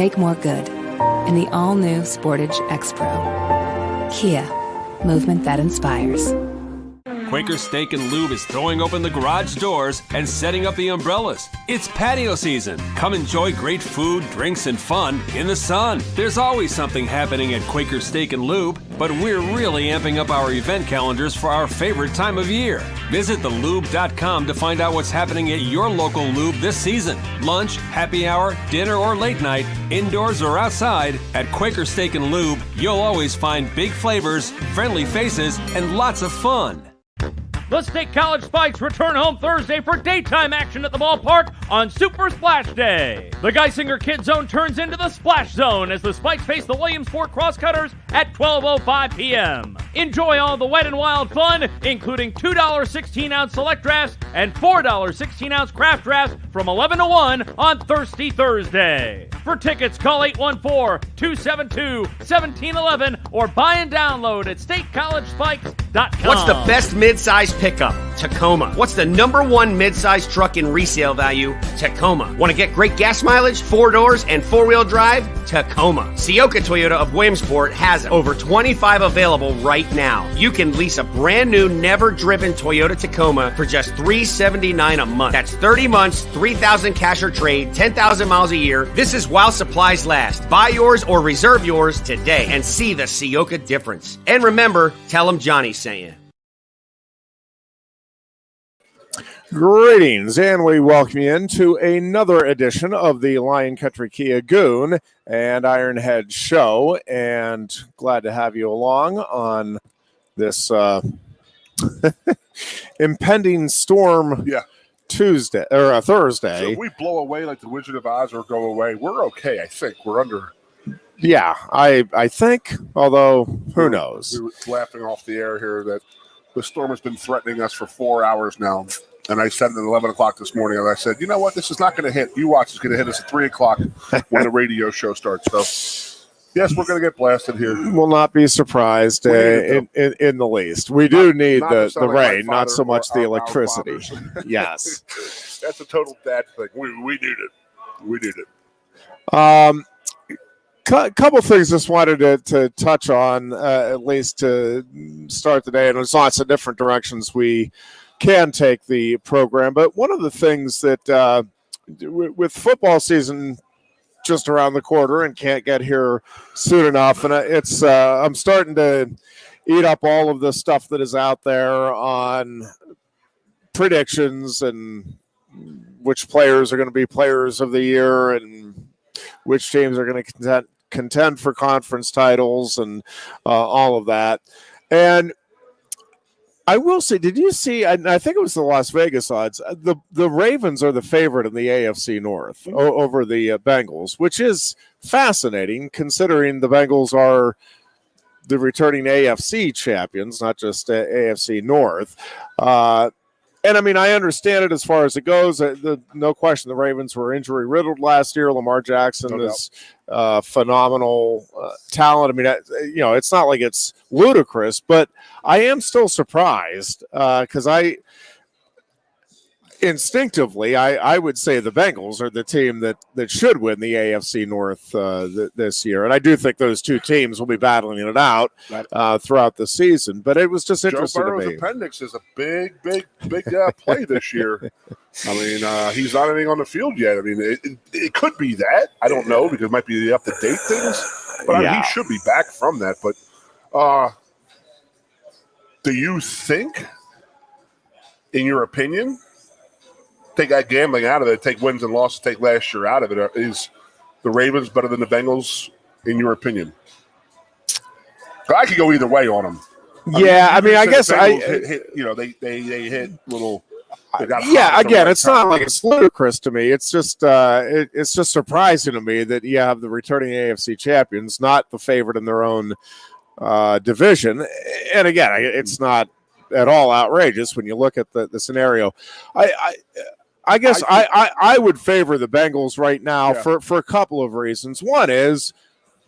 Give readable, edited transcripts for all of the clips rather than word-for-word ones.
make more good in the all-new Sportage X-Pro. Kia, movement that inspires. Quaker Steak and Lube is throwing open the garage doors and setting up the umbrellas. It's patio season. Come enjoy great food, drinks, and fun in the sun. There's always something happening at Quaker Steak and Lube, but we're really amping up our event calendars for our favorite time of year. Visit thelube.com to find out what's happening at your local lube this season. Lunch, happy hour, dinner, or late night, indoors or outside, at Quaker Steak and Lube, you'll always find big flavors, friendly faces, and lots of fun. The State College Spikes return home Thursday for daytime action at the ballpark on Super Splash Day. The Geisinger Kid Zone turns into the Splash Zone as the Spikes face the Williamsport Crosscutters at 12:05 p.m. Enjoy all the wet and wild fun, including $2 16-ounce select drafts and $4 16-ounce craft drafts from 11 to 1 on Thirsty Thursday. For tickets, call 814-272-1711 or buy and download at statecollegespikes.com. What's the best mid-size pickup? Tacoma. What's the #1 mid-size truck in resale value? Tacoma. Want to get great gas mileage, 4 doors, and 4-wheel drive? Tacoma. Sioka Toyota of Williamsport has over 25 available right now. You can lease a brand new, never-driven Toyota Tacoma for just $379 a month. That's 30 months, 3,000 cash or trade, 10,000 miles a year. This is while supplies last. Buy yours or reserve yours today and see the Sioka difference. And remember, tell them Johnny sent you. Greetings, and we welcome you into another edition of the Lion Country Kia Goon and Ironhead show, and glad to have you along on this impending storm Tuesday or Thursday. So if we blow away like the Wizard of Oz or go away, we're okay, I think. We're under. Yeah, I think, although who knows. We were laughing off the air here that the storm has been threatening us for 4 hours now. And I said it at 11 o'clock this morning, and I said, you know what, this is not going to hit. You watch, it's going to hit us at 3 o'clock when the radio show starts. So, yes, we're going to get blasted here. Will not be surprised in the least. We do need the rain, not so much the electricity. Yes. That's a total dad thing. We need it. We need it. Couple things just wanted to touch on, at least to start the day, and there's lots of different directions we can take the program. But one of the things that with football season just around the corner and can't get here soon enough, and it's I'm starting to eat up all of the stuff that is out there on predictions and which players are going to be players of the year and which teams are going to contend for conference titles and all of that. And I will say, did you see, I think it was the Las Vegas odds, the Ravens are the favorite in the AFC North over the Bengals, which is fascinating considering the Bengals are the returning AFC champions, not just AFC North. And, I mean, I understand it as far as it goes. No question the Ravens were injury-riddled last year. Lamar Jackson is phenomenal talent. I mean, it's not like it's ludicrous, but I am still surprised because instinctively, I would say the Bengals are the team that should win the AFC North this year. And I do think those two teams will be battling it out throughout the season. But it was just interesting Joe Burrow's to me. Appendix is a big play this year. I mean, he's not anything on the field yet. I mean, it could be that. I don't know because it might be the up-to-date things. But I mean, he should be back from that. But do you think, in your opinion, take that gambling out of it, take wins and losses, take last year out of it, is the Ravens better than the Bengals, in your opinion? I could go either way on them. I mean, I guess they hit little. Again, it's not like it's ludicrous to me. It's just surprising to me that you have the returning AFC champions, not the favorite in their own division. And again, it's not at all outrageous when you look at the scenario. I guess I would favor the Bengals right now for a couple of reasons. One is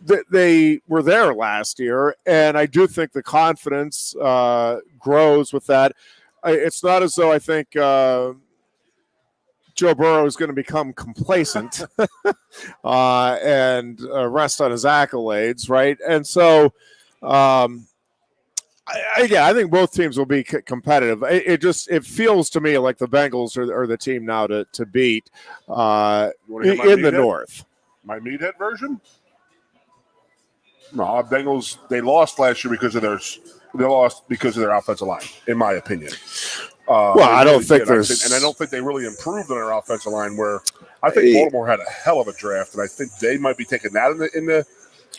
that they were there last year, and I do think the confidence grows with that. It's not as though I think Joe Burrow is going to become complacent and rest on his accolades, right? And so, I think both teams will be competitive. It feels to me like the Bengals are the team now to beat in the North. My meathead version? No, Bengals, they lost last year because of their offensive line, in my opinion. I don't think there's... I don't think they really improved on their offensive line, where I think Baltimore had a hell of a draft, and I think they might be taking that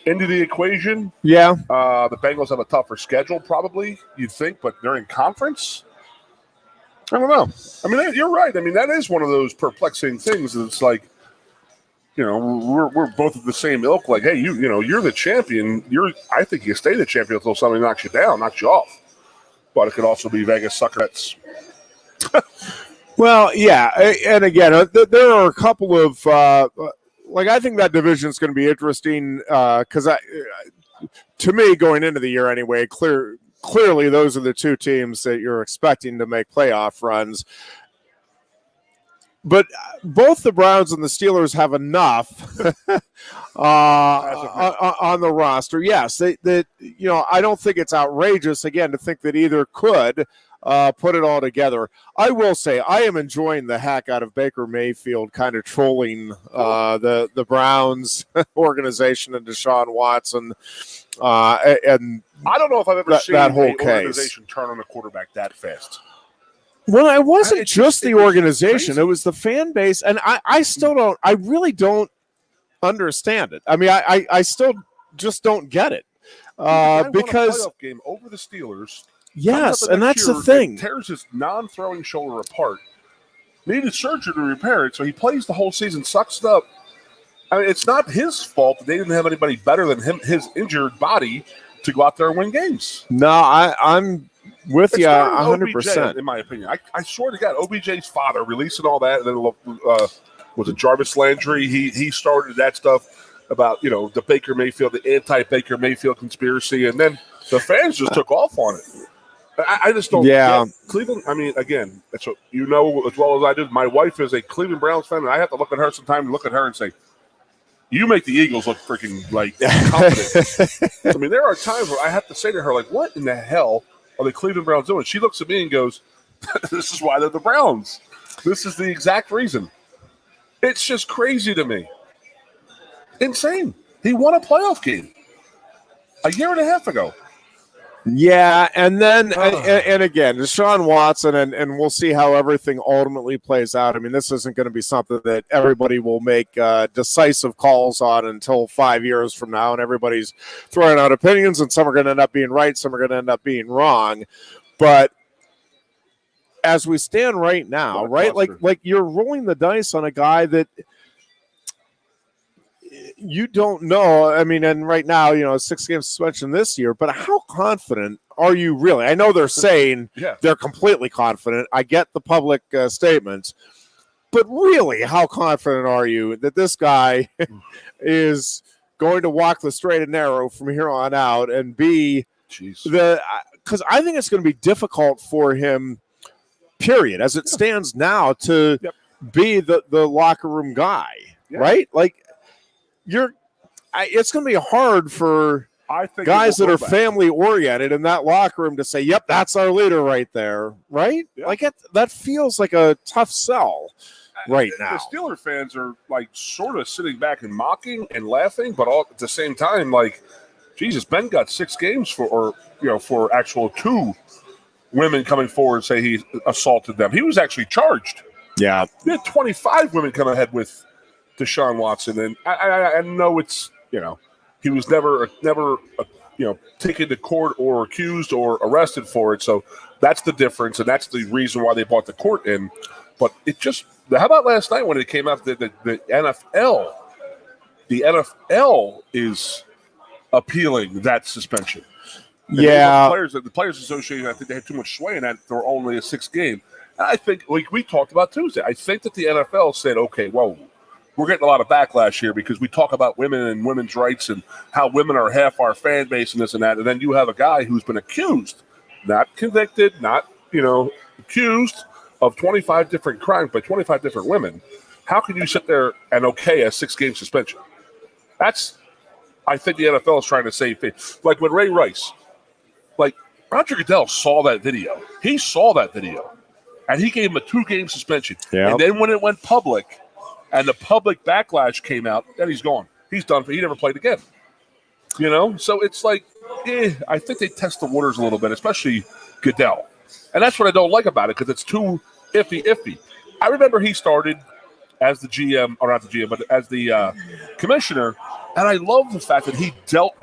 into the equation. Yeah. The Bengals have a tougher schedule, probably, you'd think, but they're in conference. I don't know. I mean, you're right. I mean, that is one of those perplexing things. It's like, we're both of the same ilk. Like, hey, you're the champion. I think you stay the champion until somebody knocks you down, knocks you off. But it could also be Vegas sucker bets. Well, yeah, and again, there are a couple of I think that division is going to be interesting because to me, going into the year anyway, clearly those are the two teams that you're expecting to make playoff runs. But both the Browns and the Steelers have enough on the roster. Yes, I don't think it's outrageous, again, to think that either could put it all together. I will say I am enjoying the heck out of Baker Mayfield kind of trolling the Browns organization and Deshaun Watson. And I don't know if I've ever seen that whole organization turn on a quarterback that fast. Well, it wasn't just the organization; it was the fan base, and I still don't. I really don't understand it. I mean, I still just don't get it because playoff game over the Steelers. Yes, and that's the thing. Tears his non-throwing shoulder apart. Needed surgery to repair it, so he plays the whole season. Sucks it up. I mean, it's not his fault that they didn't have anybody better than him, his injured body, to go out there and win games. No, I'm with you 100%. In my opinion, I swear to God, OBJ's father releasing all that, and then was it Jarvis Landry? He started that stuff about the Baker Mayfield, the anti-Baker Mayfield conspiracy, and then the fans just took off on it. I just don't. Yeah, Cleveland. I mean, again, that's what you know as well as I do. My wife is a Cleveland Browns fan, and I have to look at her sometimes and look at her and say, "You make the Eagles look freaking like confident." I mean, there are times where I have to say to her, like, "What in the hell are the Cleveland Browns doing?" She looks at me and goes, "This is why they're the Browns. This is the exact reason." It's just crazy to me. Insane. He won a playoff game a year and a half ago. Yeah, and then and again, Deshaun Watson, and we'll see how everything ultimately plays out. I mean, this isn't going to be something that everybody will make decisive calls on until 5 years from now, and everybody's throwing out opinions, and some are going to end up being right, some are going to end up being wrong. But as we stand right now, right, like you're rolling the dice on a guy that you don't know. I mean, and right now, 6-game suspension this year, but how confident are you really? I know they're saying they're completely confident. I get the public statements, but really, how confident are you that this guy is going to walk the straight and narrow from here on out and be because I think it's going to be difficult for him, period, as it stands now, to be the locker room guy, right? Like, it's going to be hard for guys that are family oriented in that locker room to say, "Yep, that's our leader right there," right? Yeah. Like that feels like a tough sell right now. The Steeler fans are like sort of sitting back and mocking and laughing, but all at the same time, like, Jesus, Ben got 6 games for actual 2 women coming forward and say he assaulted them. He was actually charged. Yeah, we had 25 women come ahead with Deshaun Watson, and I know it's he was never taken to court or accused or arrested for it, so that's the difference, and that's the reason why they brought the court in. But it just how about last night when it came out that the NFL is appealing that suspension. And the Players Association, I think they had too much sway in that. They're only a 6 game. And I think, like we talked about Tuesday, I think that the NFL said, okay, whoa, we're getting a lot of backlash here because we talk about women and women's rights and how women are half our fan base and this and that. And then you have a guy who's been accused, not convicted, not, accused of 25 different crimes by 25 different women, how can you sit there and okay a 6-game suspension? I think the NFL is trying to save face. Like when Ray Rice, like Roger Goodell saw that video. He saw that video, and he gave him a 2-game suspension. Yep. And then when it went public, and the public backlash came out, then he's gone. He's done. He never played again. You know? So it's like, I think they test the waters a little bit, especially Goodell. And that's what I don't like about it, because it's too iffy. I remember he started as the GM, or not the GM, but as the commissioner, and I love the fact that he dealt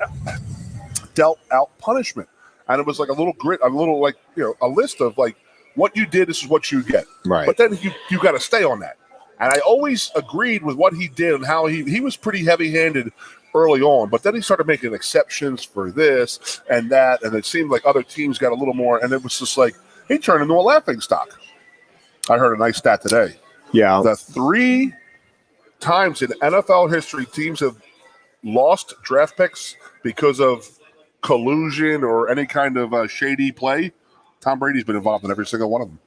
out punishment. And it was like a little grit, a little like, a list of like, what you did, this is what you get. Right. But then you got to stay on that. And I always agreed with what he did and how he was pretty heavy-handed early on. But then he started making exceptions for this and that, and it seemed like other teams got a little more, and it was just like, he turned into a laughingstock. I heard a nice stat today. Yeah. The 3 times in NFL history teams have lost draft picks because of collusion or any kind of shady play, Tom Brady's been involved in every single one of them.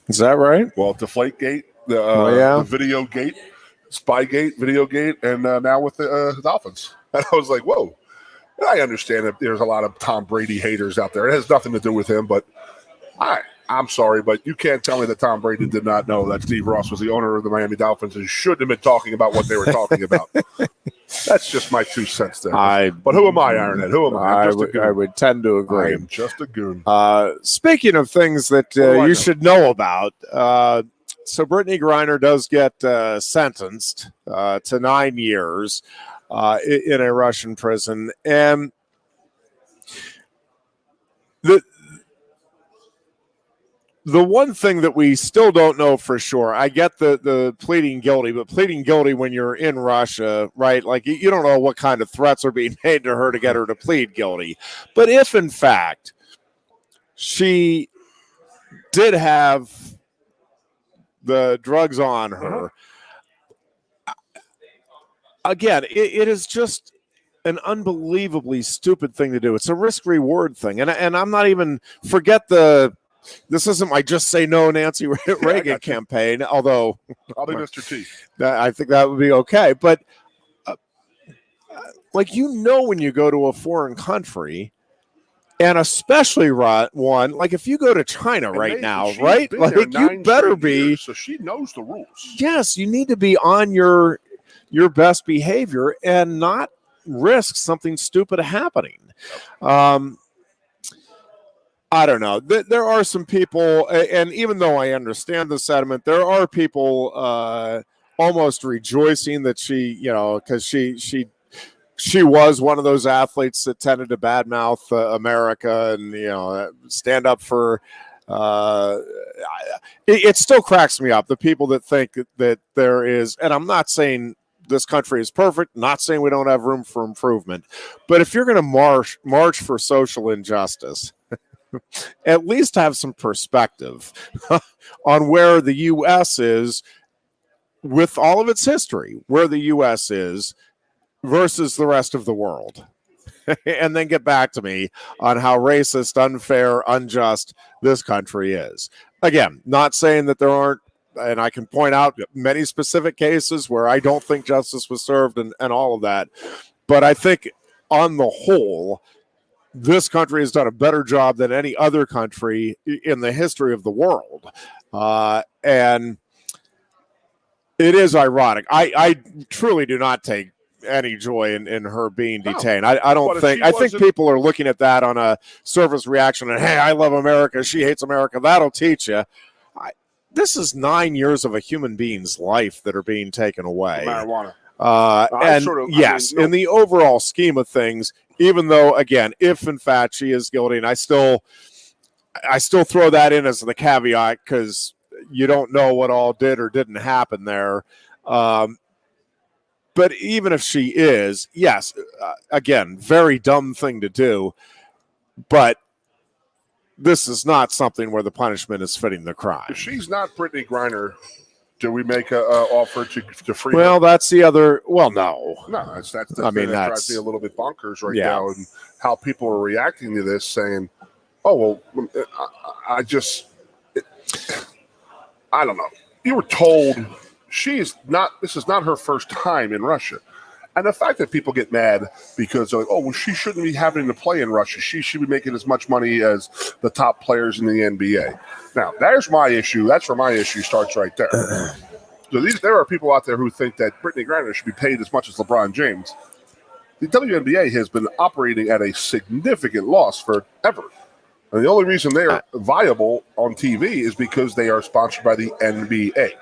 Is that right? Well, Deflategate, the Video Gate, Spygate, Video Gate, and now with the Dolphins. And I was like, whoa. And I understand that there's a lot of Tom Brady haters out there. It has nothing to do with him, but I'm sorry, but you can't tell me that Tom Brady did not know that Steve Ross was the owner of the Miami Dolphins and shouldn't have been talking about what they were talking about. That's just my 2 cents there. But who am I, Ironhead? Who am I? I would tend to agree. I am just a goon. Speaking of things that you should know about, so Brittany Griner does get sentenced to 9 years in a Russian prison. And the one thing that we still don't know for sure, I get the pleading guilty, but pleading guilty when you're in Russia, right? Like you don't know what kind of threats are being made to her to get her to plead guilty. But if in fact she did have the drugs on her, again, it is just an unbelievably stupid thing to do. It's a risk-reward thing. And I'm not even, forget this isn't my Just Say No Nancy Reagan campaign, although I'll be Mr. T. I think that would be okay. But when you go to a foreign country, and especially one, like if you go to China right now, right? Like you better be. So she knows the rules. Yes, you need to be on your best behavior and not risk something stupid happening. I don't know. There are some people, and even though I understand the sentiment, there are people almost rejoicing that she, because she was one of those athletes that tended to badmouth America and, stand up for. It still cracks me up, the people that think that there is, and I'm not saying this country is perfect, not saying we don't have room for improvement, but if you're going to march for social injustice, at least have some perspective on where the U.S. is with all of its history, where the U.S. is versus the rest of the world. And then get back to me on how racist, unfair, unjust this country is. Again, not saying that there aren't, and I can point out many specific cases where I don't think justice was served and all of that. But I think on the whole, this country has done a better job than any other country in the history of the world. And it is ironic. I truly do not take any joy in her being detained. I don't think, I think people are looking at that on a surface reaction and, hey, I love America, she hates America. That'll teach you. This is 9 years of a human being's life that are being taken away. Marijuana. In the overall scheme of things, even though, again, if in fact she is guilty, and I still throw that in as the caveat because you don't know what all did or didn't happen there. But even if she is, yes, again, very dumb thing to do. But this is not something where the punishment is fitting the crime. If she's not Brittany Griner, do we make an offer to free her? Well, that's the other. Well, no. No, that's the thing that drives me a little bit bonkers now, and how people are reacting to this, saying, "Oh, well, I don't know. You were told this is not her first time in Russia. And the fact that people get mad because they're like, oh, well, she shouldn't be having to play in Russia. She should be making as much money as the top players in the NBA. Now, there's my issue. That's where my issue starts right there. So there are people out there who think that Brittany Griner should be paid as much as LeBron James. The WNBA has been operating at a significant loss forever. And the only reason they are viable on TV is because they are sponsored by the NBA.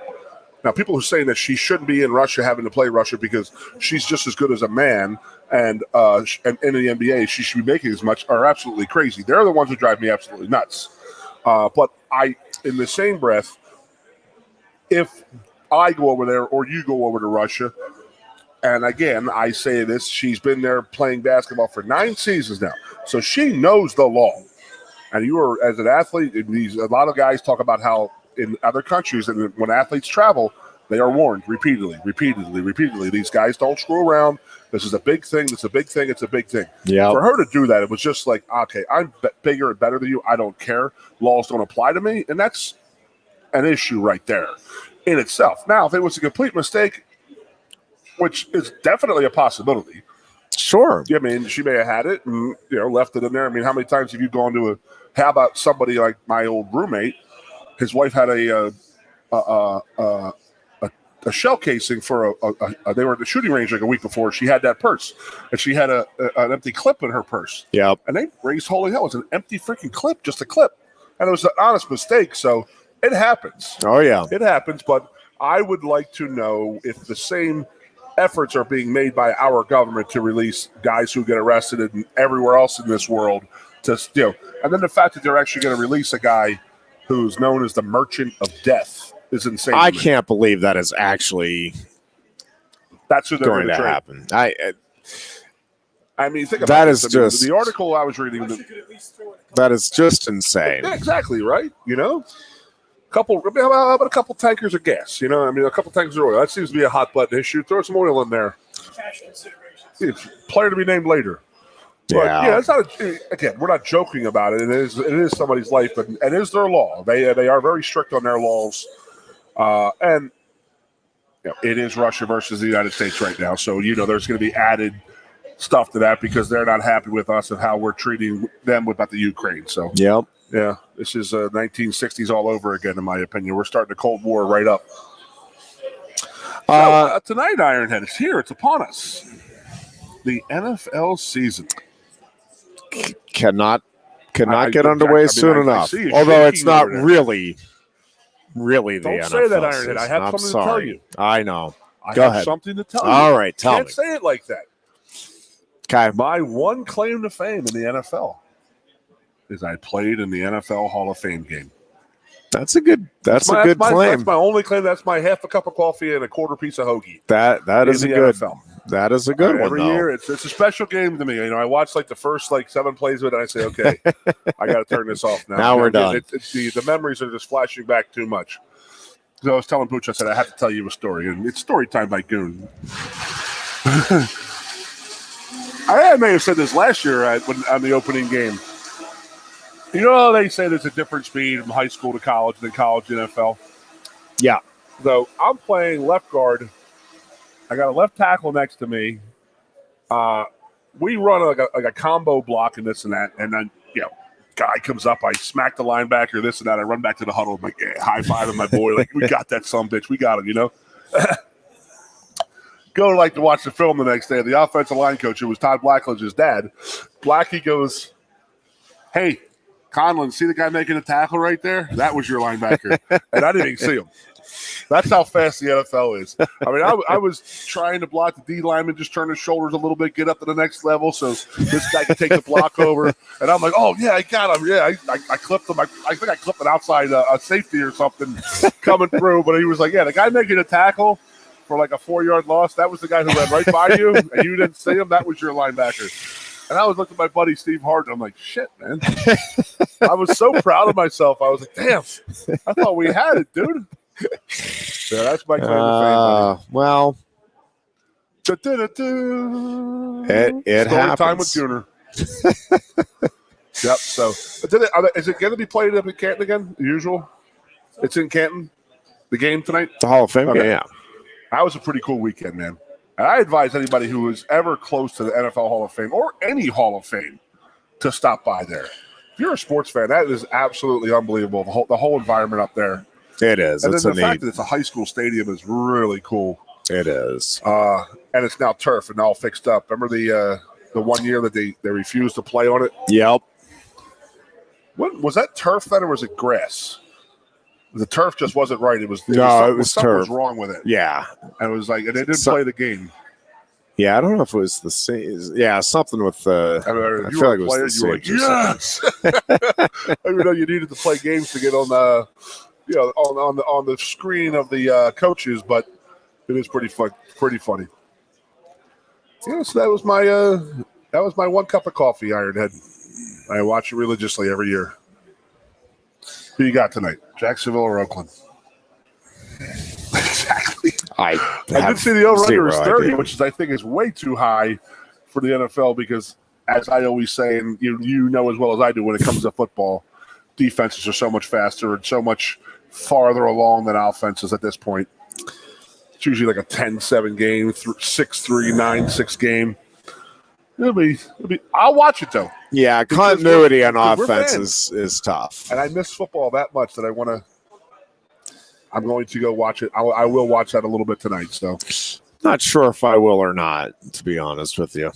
Now, people who are saying that she shouldn't be in Russia having to play Russia because she's just as good as a man and in the NBA she should be making as much are absolutely crazy. They're the ones who drive me absolutely nuts. But in the same breath, if I go over there or you go over to Russia, and again, I say this, she's been there playing basketball for 9 seasons now. So she knows the law. And you are, as an athlete, a lot of guys talk about how in other countries, and when athletes travel, they are warned repeatedly. These guys don't screw around. This is a big thing. It's a big thing. Yeah. For her to do that, it was just like, okay, I'm bigger and better than you. I don't care. Laws don't apply to me. And that's an issue right there in itself. Now, if it was a complete mistake, which is definitely a possibility. Sure. I mean, she may have had it and left it in there. I mean, how many times have you gone to how about somebody like my old roommate? His wife had a shell casing for they were at the shooting range like a week before. She had that purse, and she had an empty clip in her purse. Yeah, and they raised holy hell. It was an empty freaking clip, just a clip, and it was an honest mistake. So it happens. Oh yeah, it happens. But I would like to know if the same efforts are being made by our government to release guys who get arrested and everywhere else in this world and then the fact that they're actually going to release a guy who's known as the Merchant of Death is insane. I can't believe that is actually that's who they're going to happen. I mean, think about that this. Is just the article I was reading. That is just insane. Yeah, exactly right. How about a couple tankers of gas? I mean, a couple tankers of oil. That seems to be a hot button issue. Throw some oil in there. Cash considerations. Player to be named later. But, yeah, it's not. Again, we're not joking about it. It is somebody's life, and it is their law. They are very strict on their laws, and it is Russia versus the United States right now. So there's going to be added stuff to that because they're not happy with us and how we're treating them about the Ukraine. So yep. Yeah, this is 1960s all over again, in my opinion. We're starting the Cold War right up. Tonight, Ironhead is here. It's upon us. The NFL season cannot get underway soon enough. Although it's not really the NFL. Don't say that, Ironhead. Season. I have something to tell you. I know. Go ahead. Have something to tell you. All right, tell me. Can't say it like that. Okay. My one claim to fame in the NFL is I played in the NFL Hall of Fame game. That's a good claim. That's my only claim. That's my half a cup of coffee and a quarter piece of hogie. That is a good NFL. That is a good one. Every year, it's a special game to me. I watch the first 7 plays of it, and I say, okay, I got to turn this off now. Now we're done. The memories are just flashing back too much. So I was telling Pooch, I said, I have to tell you a story, and it's story time by Goon. I may have said this last year on the opening game. They say there's a different speed from high school to college than college to NFL. Yeah. So I'm playing left guard. I got a left tackle next to me. We run like a combo block and this and that. And then, guy comes up. I smack the linebacker, this and that. I run back to the huddle. I'm like, high five of my boy. Like, we got that sumbitch. We got him, Go to watch the film the next day. The offensive line coach, who was Todd Blackledge's dad, Blackie goes, hey, Conlon, see the guy making a tackle right there? That was your linebacker. And I didn't even see him. That's how fast the NFL is. I mean, I was trying to block the D lineman, just turn his shoulders a little bit, get up to the next level so this guy can take the block over. And I'm like, oh, yeah, I got him. Yeah, I clipped him. I think I clipped an outside safety or something coming through. But he was like, yeah, the guy making a tackle for a 4-yard loss, that was the guy who ran right by you, and you didn't see him. That was your linebacker. And I was looking at my buddy Steve Hart, and I'm like, shit, man. I was so proud of myself. I was like, damn, I thought we had it, dude. So that's my claim to fame. Well, it happens. Time with Gooner. Yep. So, is it going to be played up in Canton again? The usual. It's in Canton. The game tonight. The Hall of Fame. Okay. Yeah. That was a pretty cool weekend, man. And I advise anybody who is ever close to the NFL Hall of Fame or any Hall of Fame to stop by there. If you're a sports fan, that is absolutely unbelievable. The whole environment up there. It is. And it's then the fact that it's a high school stadium is really cool. It is. And it's now turf and all fixed up. Remember the 1 year that they refused to play on it? Yep. What was that, turf then, or was it grass? The turf just wasn't right. It was something turf. Was wrong with it. Yeah. And it was like, and they didn't play the game. Yeah, I don't know if it was the same. Yeah, something with the. I feel like it was the same. Like, yes. Even though you needed to play games to get on the, on the screen of the coaches, but it is pretty fun, pretty funny. Yeah, so that was my 1 cup of coffee, Ironhead. I watch it religiously every year. Who you got tonight? Jacksonville or Oakland? Exactly. I did see the over-under is 30, idea. which I think is way too high for the NFL because, as I always say, and you know as well as I do when it comes to football, defenses are so much faster and so much farther along than offenses at this point. It's usually like a 10-7 game, 6-3, 9-6 game. It'll be. I'll watch it though. Yeah, continuity on offense is tough. And I miss football that much that I'm going to go watch it. I will watch that a little bit tonight. So, not sure if I will or not, to be honest with you.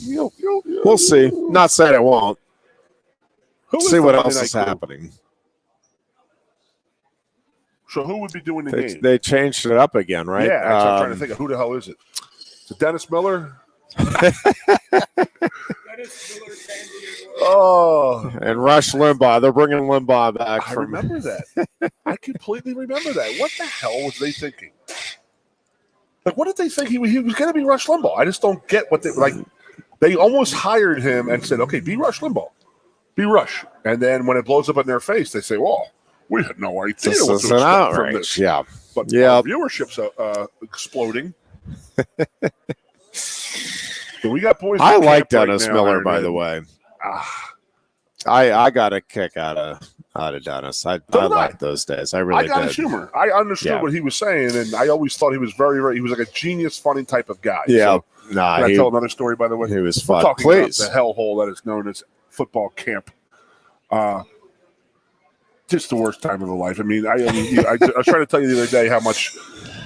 We'll see. Not saying it won't. See what else is happening. So who would be doing the game? They changed it up again, right? Yeah, that's what I'm trying to think of. Who the hell is it? Is it Dennis Miller? Oh, and Rush Limbaugh. They're bringing Limbaugh back. I remember that. I completely remember that. What the hell was they thinking? Like, what did they think he was going to be Rush Limbaugh? I just don't get what they like. They almost hired him and said, "Okay, be Rush Limbaugh, be Rush." And then when it blows up in their face, they say, "Well, we had no idea this what is to an expect outrage." from this." Yeah, but our viewership's exploding. So we got boys. I like camp Dennis right now, Miller, by the way. I got a kick out of Dennis. I liked those days. I really got did. his humor. I understood what he was saying, and I always thought he was very, very. He was like a genius, funny type of guy. Yeah. So, can I tell another story, by the way? He was We're fun. talking Please. about the hellhole that is known as football camp. Just the worst time of the life. I mean, I was trying to tell you the other day how much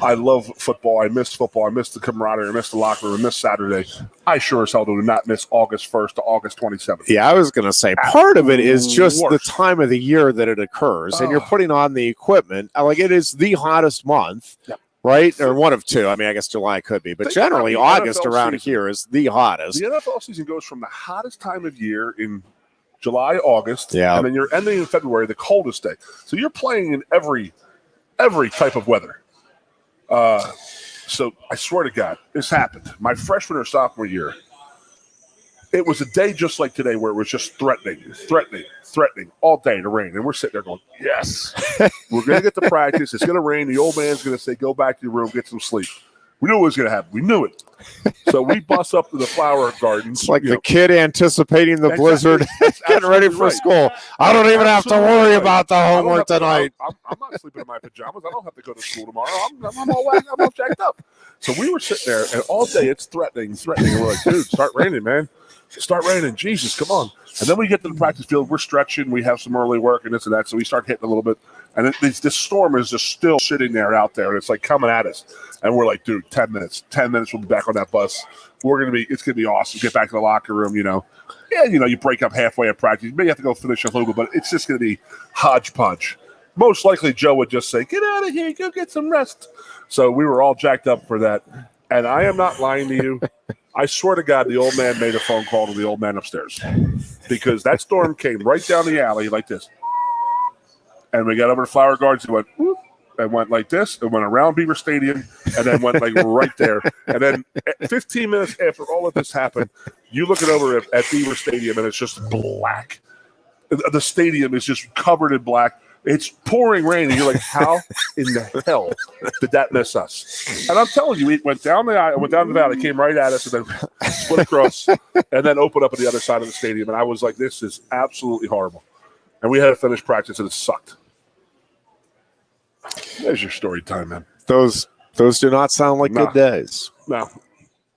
I love football. I miss football. I miss the camaraderie. I miss the locker room. I miss Saturday. I sure as hell do not miss August 1st to August 27th. Yeah, I was going to say part of it is just the time of the year that it occurs, and you're putting on the equipment. Like, it is the hottest month, right? Or one of two. I mean, I guess July could be, but generally August around here is the hottest. The NFL season goes from the hottest time of year in July, August, yeah, and then you're ending in February, the coldest day. So you're playing in every type of weather. So I swear to God, this happened. My freshman or sophomore year, it was a day just like today where it was just threatening all day to rain. And we're sitting there going, yes, we're going to get to practice. It's going to rain. The old man's going to say, go back to your room, get some sleep. We knew it was going to happen. We knew it. So we bus up to the flower gardens. It's like the kid anticipating the blizzard, getting ready for school. I don't even have to worry about the homework tonight. I'm not sleeping in my pajamas. I don't have to go to school tomorrow. I'm all jacked up. So we were sitting there, and all day it's threatening. And we're like, dude, start raining, man. Start raining. Jesus, come on. And then we get to the practice field. We're stretching. We have some early work and this and that. So we start hitting a little bit. And this storm is just still sitting there out there. And it's like coming at us. And we're like, dude, 10 minutes. 10 minutes, we'll be back on that bus. It's going to be awesome. Get back to the locker room, Yeah, you break up halfway at practice. You may have to go finish a little bit, but it's just going to be hodgepodge. Most likely, Joe would just say, get out of here. Go get some rest. So we were all jacked up for that. And I am not lying to you. I swear to God, the old man made a phone call to the old man upstairs because that storm came right down the alley like this. And we got over to Flower Gardens and went, whoop, and went like this, and went around Beaver Stadium, and then went like right there. And then 15 minutes after all of this happened, you look it over at Beaver Stadium, and it's just black. The stadium is just covered in black. It's pouring rain, and you're like, how in the hell did that miss us? And I'm telling you, we went down the valley, came right at us, and then split across, and then opened up at the other side of the stadium. And I was like, this is absolutely horrible. And we had to finish practice, and it sucked. There's your story time, man. Those do not sound like good days. No.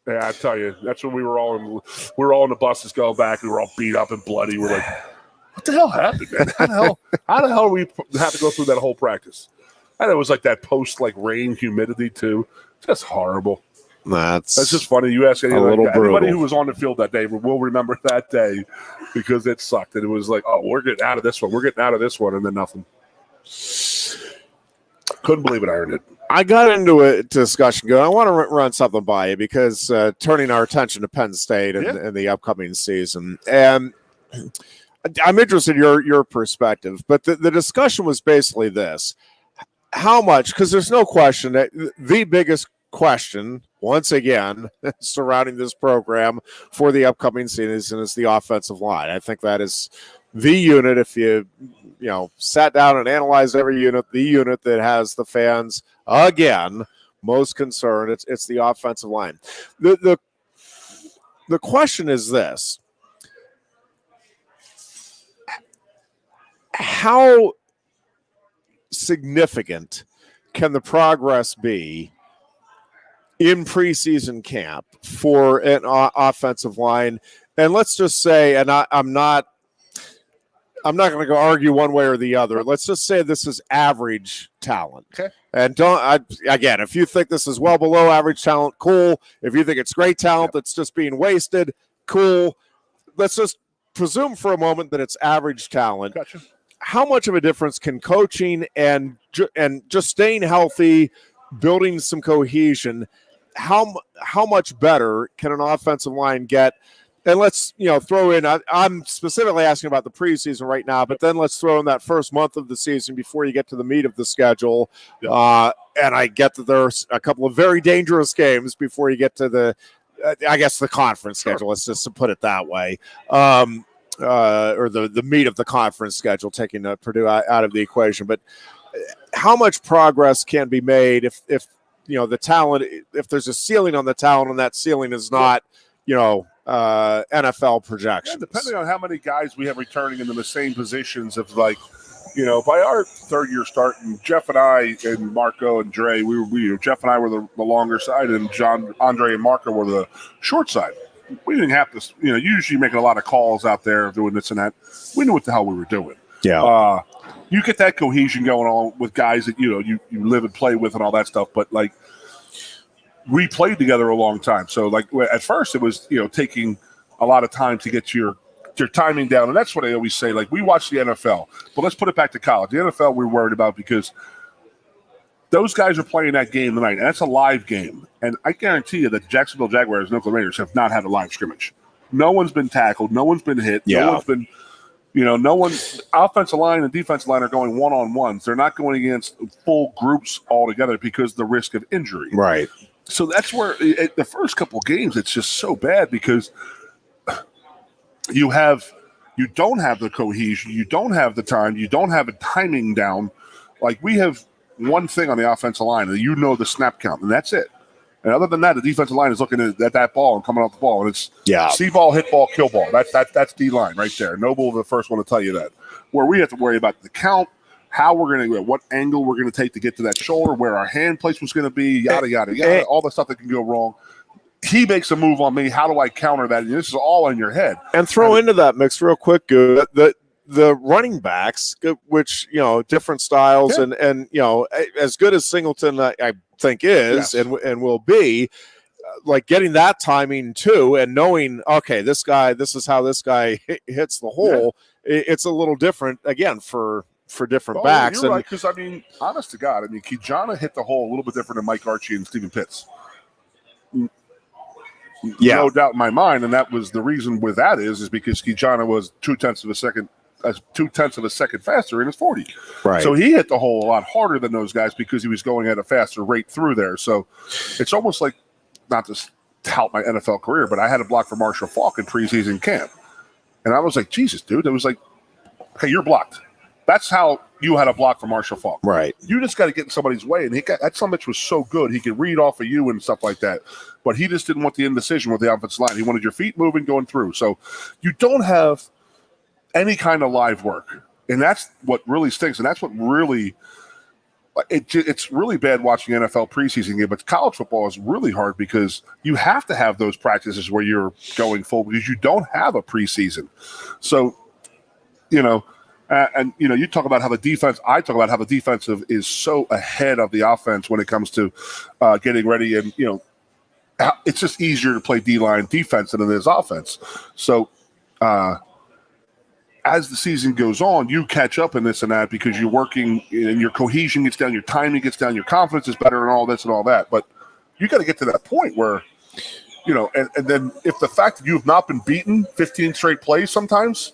Yeah, I tell you, that's when we were all on the buses going back. We were all beat up and bloody. We're like, what the hell happened, man? How the hell we have to go through that whole practice? And it was like that post-rain humidity, too. Just horrible. That's just funny. You ask anybody who was on the field that day will remember that day because it sucked. And it was like, oh, we're getting out of this one. We're getting out of this one. And then nothing. Couldn't believe it, Ironhead. I got into a discussion. I want to run something by you because turning our attention to Penn State and the upcoming season. And I'm interested in your perspective. But the discussion was basically this. How much, because there's no question that the biggest question, once again, surrounding this program for the upcoming season is the offensive line. I think that is the unit, if you sat down and analyzed every unit, the unit that has the fans, again, most concerned, it's the offensive line. The question is this. How significant can the progress be in preseason camp for an offensive line? And let's just say, and I'm not going to go argue one way or the other. Let's just say this is average talent. Okay. And again, if you think this is well below average talent, cool. If you think it's great talent that's just being wasted, cool. Let's just presume for a moment that it's average talent. Gotcha. How much of a difference can coaching and just staying healthy, building some cohesion, how much better can an offensive line get? And let's throw in. I'm specifically asking about the preseason right now, but then let's throw in that first month of the season before you get to the meat of the schedule. And I get that there's a couple of very dangerous games before you get to the conference schedule. Let's just put it that way. Or the meat of the conference schedule, taking Purdue out of the equation. But how much progress can be made if the talent, if there's a ceiling on the talent and that ceiling is not, NFL projections? Yeah, depending on how many guys we have returning in the same positions of by our third year starting, Jeff and I and Marco and Dre, Jeff and I were the longer side and Andre and Marco were the short side. We didn't have to, usually making a lot of calls out there doing this and that. We knew what the hell we were doing. Yeah. You get that cohesion going on with guys that, you live and play with and all that stuff. But, we played together a long time. So, at first it was, taking a lot of time to get your timing down. And that's what I always say. We watch the NFL. But let's put it back to college. The NFL we're worried about because those guys are playing that game tonight, and that's a live game. And I guarantee you that Jacksonville Jaguars and Oakland Raiders have not had a live scrimmage. No one's been tackled. No one's been hit. Yeah. No one's been, no one's offensive line and defensive line are going one-on-ones. They're not going against full groups altogether because of the risk of injury. Right. So that's where the first couple of games, it's just so bad because you don't have the cohesion. You don't have the time. You don't have a timing down. We have one thing on the offensive line, and the snap count, and that's it. And other than that, the defensive line is looking at that ball and coming off the ball, and it's see ball, hit ball, kill ball. That's D line right there. Noble, the first one to tell you that. Where we have to worry about the count, how we're going to, what angle we're going to take to get to that shoulder, where our hand placement's going to be, yada yada yada, all the stuff that can go wrong. He makes a move on me. How do I counter that? And this is all in your head. And throw into that mix real quick, Goon, the running backs, which different styles, and as good as Singleton I think is and will be, getting that timing too, and knowing this is how this guy hits the hole. It's a little different again for different backs. You're right, because honest to God, Kijana hit the hole a little bit different than Mike Archie and Stephen Pitts. No doubt in my mind, and that was the reason with that is because Kijana was 0.2 of a second faster in his 40. Right. So he hit the hole a lot harder than those guys because he was going at a faster rate through there. So it's almost like, not to tout my NFL career, but I had a block for Marshall Faulk in preseason camp. And I was like, Jesus, dude. It was like, okay, you're blocked. That's how you had a block for Marshall Faulk. Right. You just got to get in somebody's way. And that son of a bitch was so good. He could read off of you and stuff like that. But he just didn't want the indecision with the offensive line. He wanted your feet moving, going through. So you don't have any kind of live work. And that's what really stinks. And that's what really it's really bad watching NFL preseason game, but college football is really hard because you have to have those practices where you're going full because you don't have a preseason. So, you talk about how the defense, I talk about how the defensive is so ahead of the offense when it comes to getting ready. And, it's just easier to play D-line defense than it is offense. So, as the season goes on, you catch up in this and that because you're working and your cohesion gets down, your timing gets down, your confidence is better and all this and all that. But you got to get to that point where, and then if the fact that you have not been beaten 15 straight plays sometimes,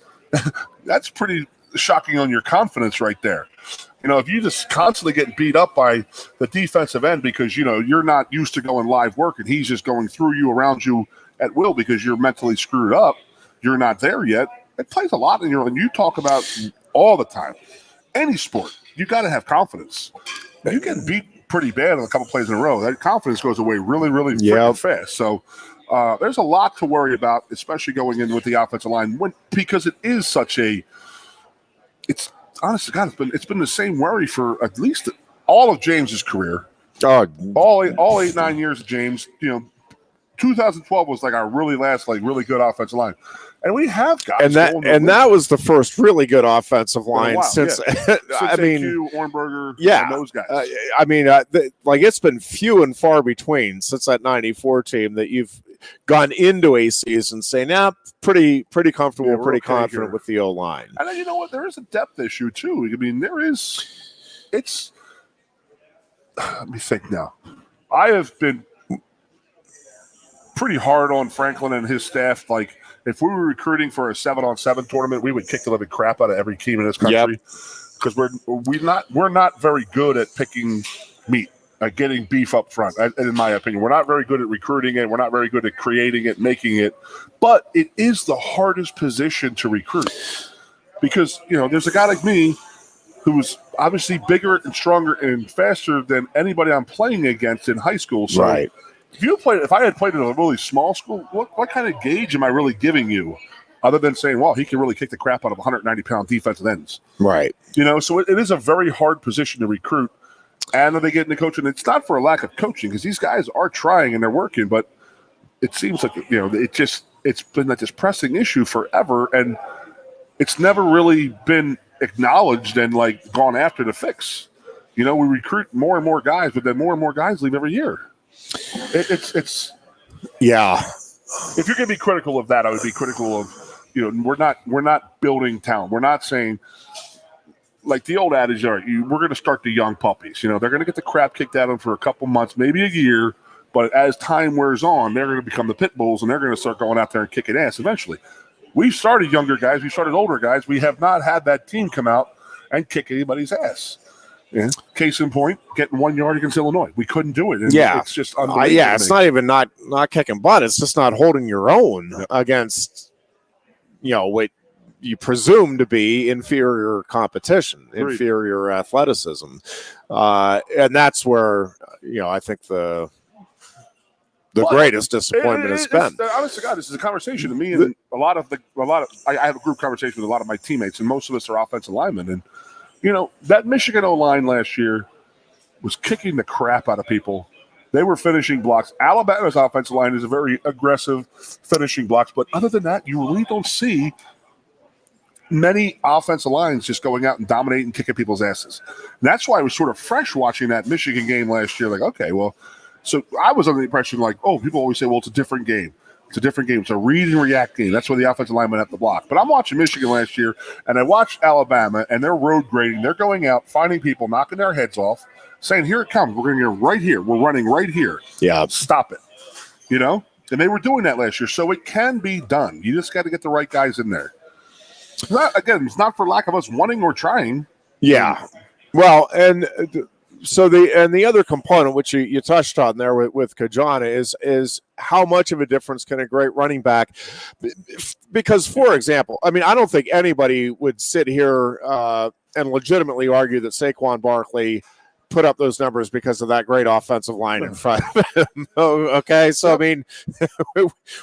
that's pretty shocking on your confidence right there. If you just constantly get beat up by the defensive end because, you're not used to going live work and he's just going through you, around you at will because you're mentally screwed up, you're not there yet. It plays a lot in and you talk about all the time. Any sport, you got to have confidence. You get beat pretty bad on a couple plays in a row. That confidence goes away really, really freaking fast. So there's a lot to worry about, especially going in with the offensive line because it is such it's honest to God, it's been the same worry for at least all of James's career. All 8-9 years of James. 2012 was like our really last really good offensive line. And we have guys. That was the first really good offensive line since Ornberger, and those guys. It's been few and far between since that 94 team that you've gone into a season saying, pretty comfortable, pretty confident here with the O-line. And then you know what? There is a depth issue too. I mean, let me think now. I have been pretty hard on Franklin and his staff. If we were recruiting for a 7-on-7 tournament, we would kick the living crap out of every team in this country because we're not very good at picking meat, at getting beef up front. In my opinion, we're not very good at recruiting it. We're not very good at creating it, making it. But it is the hardest position to recruit because there's a guy like me who's obviously bigger and stronger and faster than anybody I'm playing against in high school. So right. If I had played in a really small school, what kind of gauge am I really giving you other than saying, well, he can really kick the crap out of 190-pound defensive ends? Right. So it is a very hard position to recruit. And then they get into coaching. It's not for a lack of coaching because these guys are trying and they're working, but it seems like, it's been this pressing issue forever. And it's never really been acknowledged and gone after to fix. We recruit more and more guys, but then more and more guys leave every year. It's If you're going to be critical of that, I would be critical of we're not building talent. We're not saying the old adage, all right, we're going to start the young puppies. They're going to get the crap kicked out of them for a couple months, maybe a year, but as time wears on, they're going to become the pit bulls and they're going to start going out there and kicking ass eventually. We've started younger guys, we started older guys. We have not had that team come out and kick anybody's ass. Yeah. Case in point, getting 1 yard against Illinois. We couldn't do it. And it's just unbelievable. It's not even not kicking butt. It's just not holding your own against, what you presume to be inferior competition, inferior athleticism. And that's where, I think the greatest disappointment has been. Honest to God, this is a conversation to me and I have a group conversation with a lot of my teammates, and most of us are offensive linemen. And that Michigan O-line last year was kicking the crap out of people. They were finishing blocks. Alabama's offensive line is a very aggressive finishing blocks, but other than that, you really don't see many offensive lines just going out and dominating and kicking people's asses. And that's why I was sort of fresh watching that Michigan game last year. Okay, well, so I was under the impression people always say, well, it's a different game. It's a different game. It's a read and react game. That's where the offensive linemen have to block. But I'm watching Michigan last year, and I watched Alabama, and they're road grading. They're going out, finding people, knocking their heads off, saying, here it comes. We're going to get right here. We're running right here. Yeah. Stop it. And they were doing that last year. So it can be done. You just got to get the right guys in there. It's not for lack of us wanting or trying. Yeah. Well, and so the other component, which you touched on there with Kajana, is how much of a difference can a great running back? Because, for example, I don't think anybody would sit here and legitimately argue that Saquon Barkley put up those numbers because of that great offensive line in front of him. Okay, so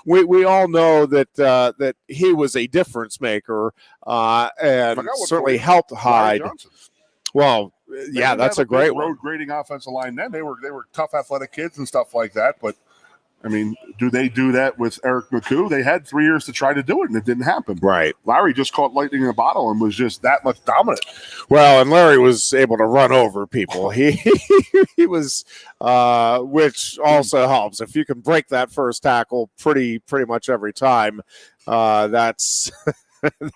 we all know that he was a difference maker and certainly helped hide. Well, yeah, that's a great one. Road grading offensive line. Then they were tough, athletic kids and stuff like that. But I mean, do they do that with Eric McCoo? They had 3 years to try to do it, and it didn't happen. Right. Larry just caught lightning in a bottle and was just that much dominant. Well, and Larry was able to run over people. He was, which also helps. If you can break that first tackle pretty much every time, that's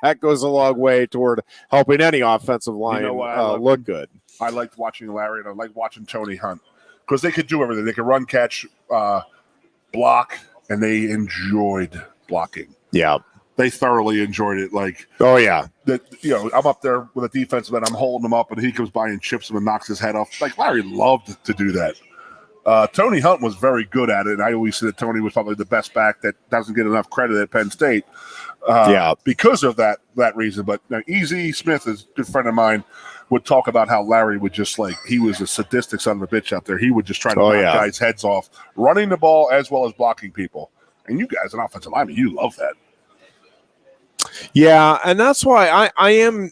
that goes a long way toward helping any offensive line look good. I liked watching Larry, and I liked watching Tony Hunt because they could do everything. They could run, catch, block, and they enjoyed blocking. Yeah. They thoroughly enjoyed it. Like, oh yeah, I'm up there with a defensive end. I'm holding him up, and he comes by and chips him and knocks his head off. Like, Larry loved to do that. Tony Hunt was very good at it, and I always said that Tony was probably the best back that doesn't get enough credit at Penn State. Because of that reason. But Easy Smith is a good friend of mine. Would talk about how Larry would just he was a sadistic son of a bitch out there. He would just try to knock guys' heads off, running the ball as well as blocking people. And you guys, an offensive lineman, you love that. Yeah, and that's why I am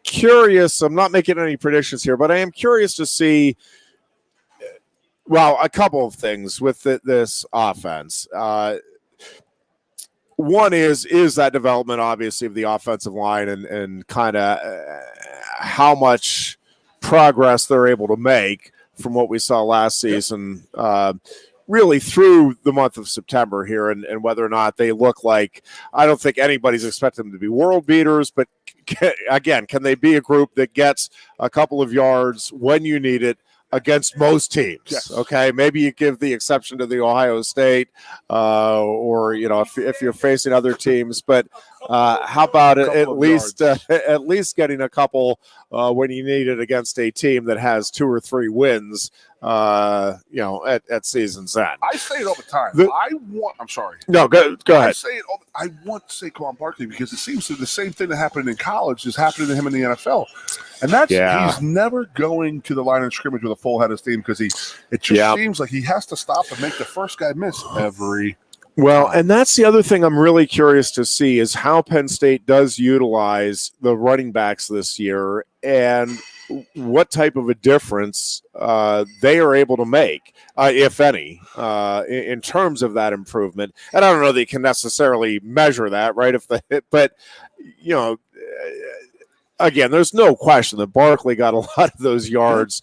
curious. I'm not making any predictions here, but I am curious to see, well, a couple of things with this offense. One is that development, obviously, of the offensive line and kind of how much progress they're able to make from what we saw last season, really through the month of September here, and whether or not they look like, I don't think anybody's expecting them to be world beaters, but again, can they be a group that gets a couple of yards when you need it against most teams? Yes. Okay, maybe you give the exception to the Ohio State, or if you're facing other teams. But how about at least getting a couple when you need it against a team that has 2 or 3 wins? At season's end. I say it all the time. I'm sorry. No, go ahead. I say it I want Saquon Barkley because it seems to the same thing that happened in college is happening to him in the NFL. And he's never going to the line of scrimmage with a full head of steam because it just seems like he has to stop and make the first guy miss every. Well, and that's the other thing I'm really curious to see is how Penn State does utilize the running backs this year and what type of a difference they are able to make, if any, in terms of that improvement. And I don't know that you can necessarily measure that, right? But again, there's no question that Barkley got a lot of those yards.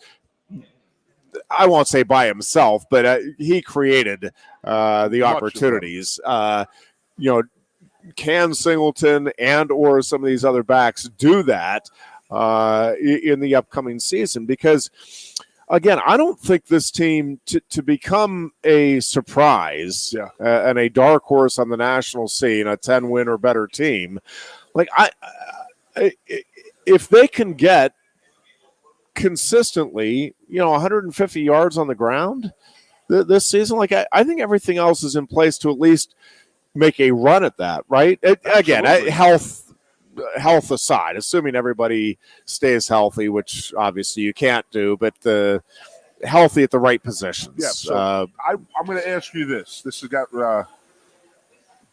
I won't say by himself, but he created the opportunities. Can Singleton and or some of these other backs do that in the upcoming season? Because, again, I don't think this team to become a surprise and a dark horse on the national scene, a 10-win or better team, if they can get consistently, 150 yards on the ground this season, I think everything else is in place to at least make a run at that, right? Again, health aside, assuming everybody stays healthy, which obviously you can't do, but healthy at the right positions. Yeah, so I'm going to ask you this. This has got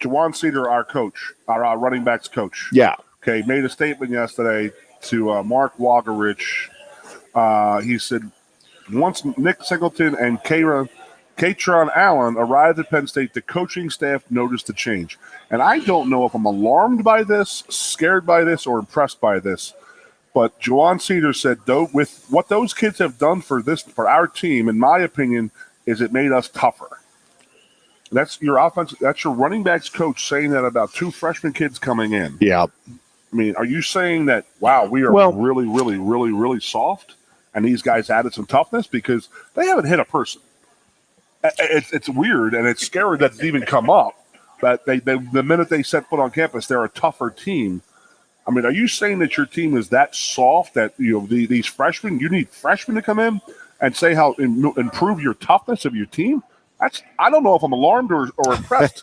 Jawan Cedar, our coach, our running backs coach. Yeah. Okay, made a statement yesterday to Mark Wagerich. He said, once Nick Singleton and Katron Allen arrived at Penn State, the coaching staff noticed the change. And I don't know if I'm alarmed by this, scared by this, or impressed by this. But Jawan Cedar said, though, with what those kids have done for our team, in my opinion, is it made us tougher. That's your offense. That's your running backs coach saying that about 2 freshman kids coming in. Yeah. I mean, are you saying that, wow, we are really, really, really, really soft, and these guys added some toughness? Because they haven't hit a person. It's weird, and it's scary that it's even come up. But the minute they set foot on campus, they're a tougher team. I mean, are you saying that your team is that soft that these freshmen, you need freshmen to come in and say how improve your toughness of your team? I don't know if I'm alarmed or impressed.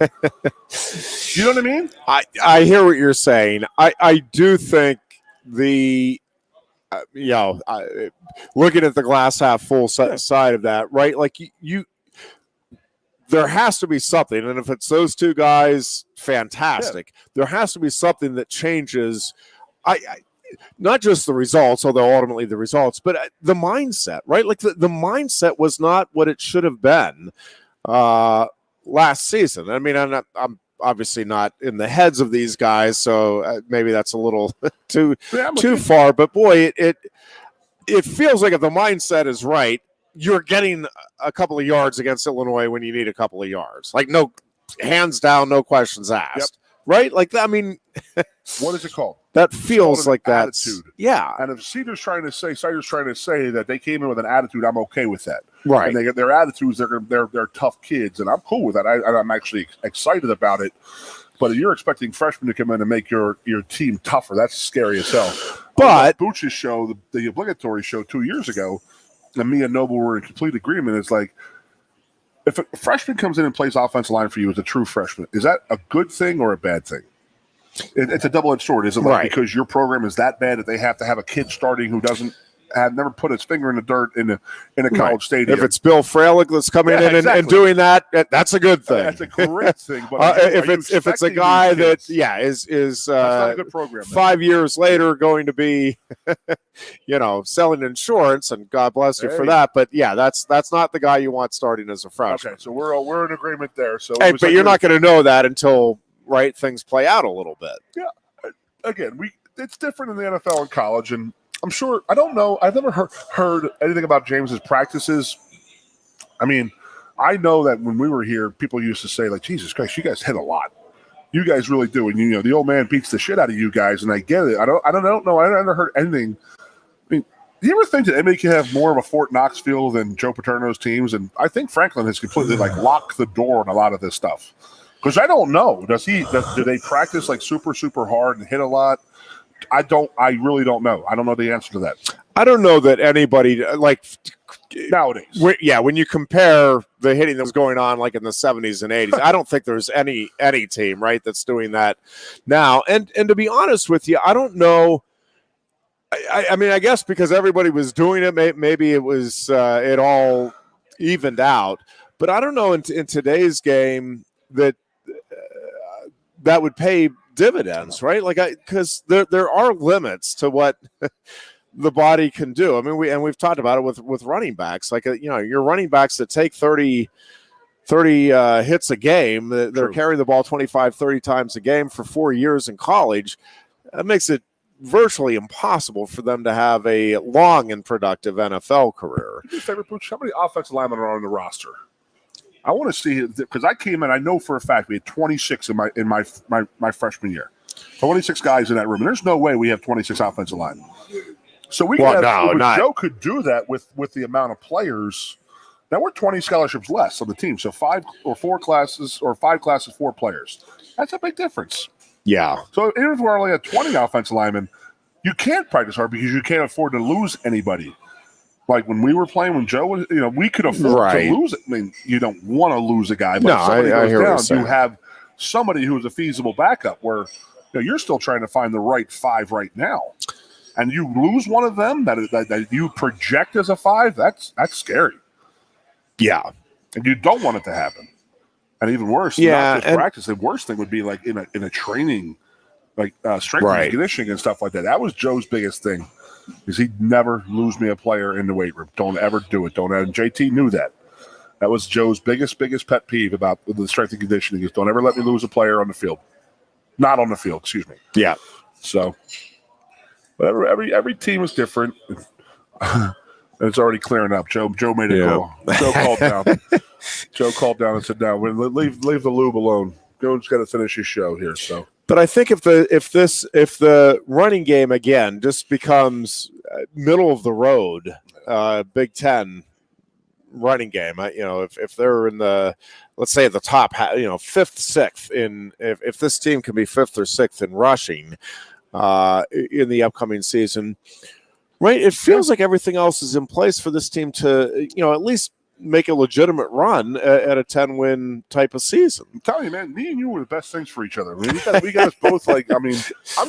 You know what I mean? I hear what you're saying. I do think looking at the glass half full side of that, right? Like there has to be something, and if it's those 2 guys, fantastic. Yeah. There has to be something that changes. not just the results, although ultimately the results, but the mindset, right? Like the mindset was not what it should have been last season. I mean, I'm obviously not in the heads of these guys, so maybe that's a little too far. But boy, it feels like if the mindset is right, you're getting a couple of yards against Illinois when you need a couple of yards. Like no, hands down, no questions asked. Yep. Right? Like I mean, what is it called? That feels like that's attitude. Yeah. And if Cider's trying to say that they came in with an attitude, I'm okay with that. Right. And they get their attitudes, they're tough kids, and I'm cool with that. I'm actually excited about it. But if you're expecting freshmen to come in and make your team tougher, that's scary as hell. But Booch's show, the obligatory show 2 years ago, and me and Noble were in complete agreement. It's like, if a freshman comes in and plays offensive line for you as a true freshman, is that a good thing or a bad thing? It's a double-edged sword, isn't it? Right. Because your program is that bad that they have to have a kid starting who have never put his finger in the dirt in a college stadium. If it's Bill Fralick that's coming in and doing that, that's a good thing. That's a great thing. But if it's a guy that is not a good program, 5 years later going to be selling insurance, and God bless you for that. But that's not the guy you want starting as a freshman. Okay, so we're in agreement there. So but you're not going to know that until things play out a little bit. Yeah. Again, it's different in the NFL and college, and I'm sure, I don't know, I've never heard anything about James's practices. I mean, I know that when we were here, people used to say, like, Jesus Christ, you guys hit a lot. You guys really do. And, the old man beats the shit out of you guys, and I get it. I don't know. I never heard anything. I mean, do you ever think that anybody can have more of a Fort Knox feel than Joe Paterno's teams? And I think Franklin has completely, locked the door on a lot of this stuff. Because I don't know. Do they practice, super, super hard and hit a lot? I really don't know. I don't know the answer to that. I don't know that anybody nowadays. When you compare the hitting that was going on in the 70s and 80s, I don't think there's any team that's doing that now. And to be honest with you, I don't know. I mean, I guess because everybody was doing it, maybe it was it all evened out. But I don't know in today's game that would pay dividends, right? Because there are limits to what the body can do. I mean, we've talked about it with running backs. Your running backs that take 30 hits a game, they're carrying the ball 25, 30 times a game for 4 years in college. That makes it virtually impossible for them to have a long and productive NFL career. How many offensive linemen are on the roster? I want to see it because I came in. I know for a fact we had 26 in my freshman year. 26 guys in that room, and there's no way we have 26 offensive linemen. So Joe could do that with the amount of players. Now we're 20 scholarships less on the team, so 5 classes, 4 players. That's a big difference. Yeah. So even if we're only at 20 offensive linemen, you can't practice hard because you can't afford to lose anybody. Like when we were playing, when Joe was, we could afford to lose it. I mean, you don't want to lose a guy, but if somebody goes down, you have somebody who's a feasible backup where you're still trying to find the right 5 right now. And you lose one of them that you project as a 5, that's scary. Yeah. And you don't want it to happen. And even worse, not just practice, the worst thing would be in a training, strength and conditioning and stuff like that. That was Joe's biggest thing. Because he'd never lose me a player in the weight room. Don't ever do it. And JT knew that. That was Joe's biggest pet peeve about the strength and conditioning is don't ever let me lose a player on the field. Not on the field, excuse me. Yeah. So, whatever. Every team is different. And it's already clearing up. Joe made a call. Joe called down. Joe called down and said, "No, leave the lube alone. Goon's got to finish his show here." So. But I think if the running game again just becomes middle of the road, Big Ten running game, if they're in the, let's say at the top, 5th, 6th if this team can be 5th or 6th in rushing in the upcoming season, right? It feels like everything else is in place for this team to at least make a legitimate run at a 10-win type of season. I'm telling you, man, me and you were the best things for each other. I mean, we got us both like, I mean,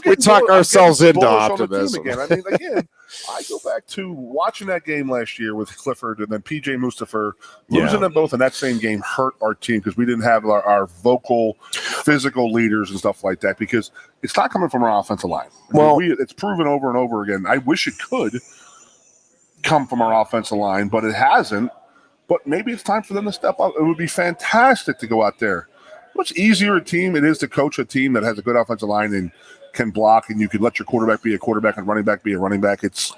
we talk ourselves into optimism. Again. I mean, again, I go back to watching that game last year with Clifford and then PJ Mustapher. Losing them both in that same game hurt our team because we didn't have our vocal, physical leaders and stuff like that because it's not coming from our offensive line. It's proven over and over again. I wish it could come from our offensive line, but it hasn't. But maybe it's time for them to step up. It would be fantastic to go out there. Much easier a team it is to coach a team that has a good offensive line and can block, and you can let your quarterback be a quarterback and running back be a running back. It's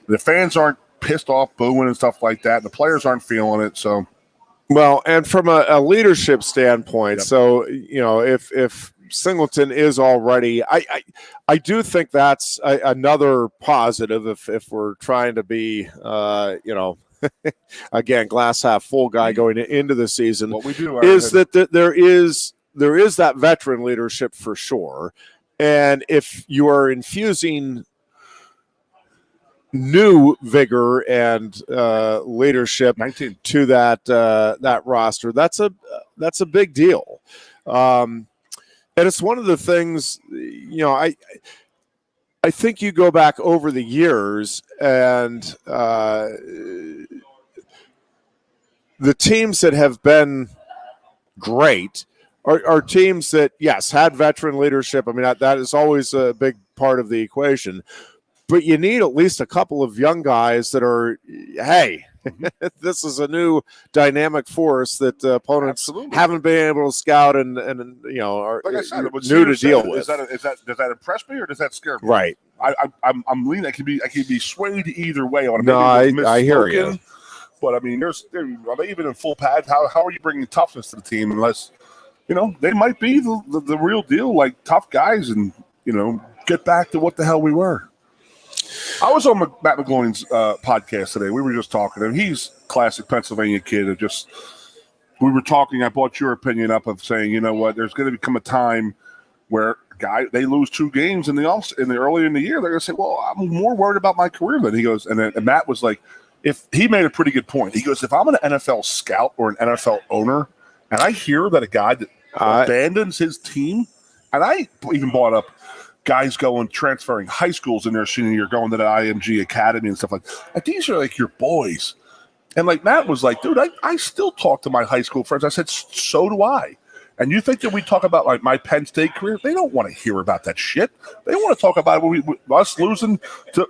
the fans aren't pissed off, booing and stuff like that. The players aren't feeling it. So, well, and from a leadership standpoint, so if Singleton is already, I do think that's another positive if we're trying to be, again, glass half full guy going into the season. What we do is that there is that veteran leadership for sure, and if you are infusing new vigor and leadership to that roster, that's a big deal, and it's one of the things I think you go back over the years and the teams that have been great are teams that, yes, had veteran leadership. I mean, that is always a big part of the equation. But you need at least a couple of young guys that are, hey, this is a new dynamic force that opponents haven't been able to scout and are like I said, new to deal with. Does that impress me or does that scare me? Right. I'm leaning. I can be swayed either way. I hear you. But I mean, are they even in full pad? How are you bringing toughness to the team unless they might be the real deal, like tough guys, and get back to what the hell we were. I was on Matt McGloin's podcast today. We were just talking, and he's classic Pennsylvania kid. We were talking. I brought your opinion up of saying, you know what, there's going to become a time where they lose 2 games in the early in the year. They're going to say, well, I'm more worried about my career than he goes. And Matt was like, if he made a pretty good point. He goes, if I'm an NFL scout or an NFL owner, and I hear that a guy that abandons his team, and I even brought up guys transferring high schools in their senior year, going to the IMG Academy and stuff like that. Like, these are like your boys. And like Matt was like, dude, I still talk to my high school friends. I said, so do I. And you think that we talk about like my Penn State career? They don't want to hear about that shit. They want to talk about us losing to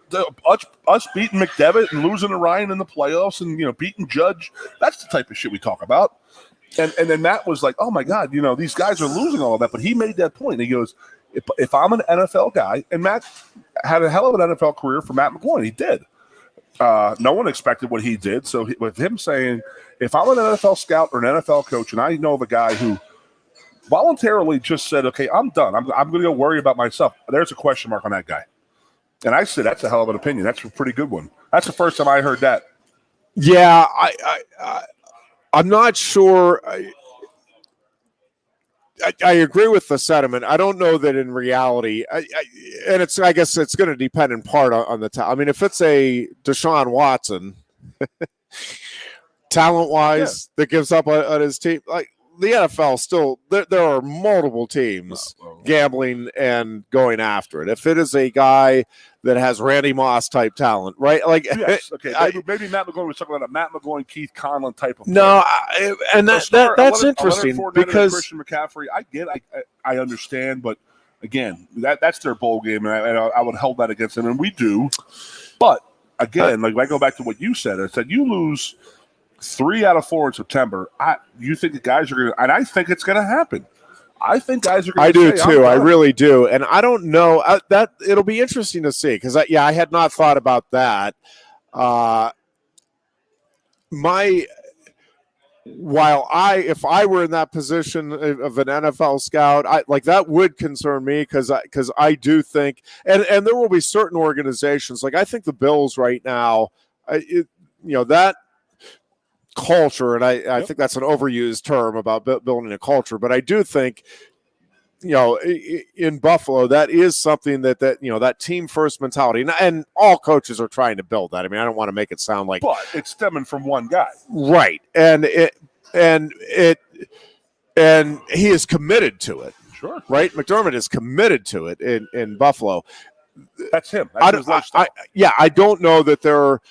us beating McDevitt and losing to Ryan in the playoffs and beating Judge. That's the type of shit we talk about. And then Matt was like, oh my God, these guys are losing all of that. But he made that point. And he goes, if I'm an NFL guy, and Matt had a hell of an NFL career for Matt McGloin, he did. No one expected what he did. So with him saying, if I'm an NFL scout or an NFL coach, and I know of a guy who voluntarily just said, okay, I'm done. I'm going to go worry about myself. There's a question mark on that guy. And I said, that's a hell of an opinion. That's a pretty good one. That's the first time I heard that. Yeah, I'm not sure. I agree with the sentiment. I don't know that in reality, I guess it's going to depend in part on the talent. I mean, if it's a Deshaun Watson, talent-wise, that gives up on his team, like the NFL still, there are multiple teams gambling and going after it. If it is a guy that has Randy Moss type talent, right? Like, yes, okay, maybe Matt McGloin was talking about a Matt McGloin, Keith Conlon type of player. No, that's interesting because Christian McCaffrey, I understand, but again, that's their bowl game, and I would hold that against them, and we do. But again, like I go back to what you said. I said you lose 3 out of 4 in September. You think the guys are going to, and I think it's going to happen. I think guys are going to. I do too. I really do, and I don't know that it'll be interesting to see because I had not thought about that. If I were in that position of an NFL scout, that would concern me because I do think, and there will be certain organizations like I think the Bills right now, that culture, and I think that's an overused term about building a culture, but I do think, in Buffalo, that is something that that team first mentality, and all coaches are trying to build that. I mean, I don't want to make it sound like, but it's stemming from one guy, right? And he is committed to it. Sure, right? McDermott is committed to it in Buffalo. That's him. That's his lifestyle. I don't know that there are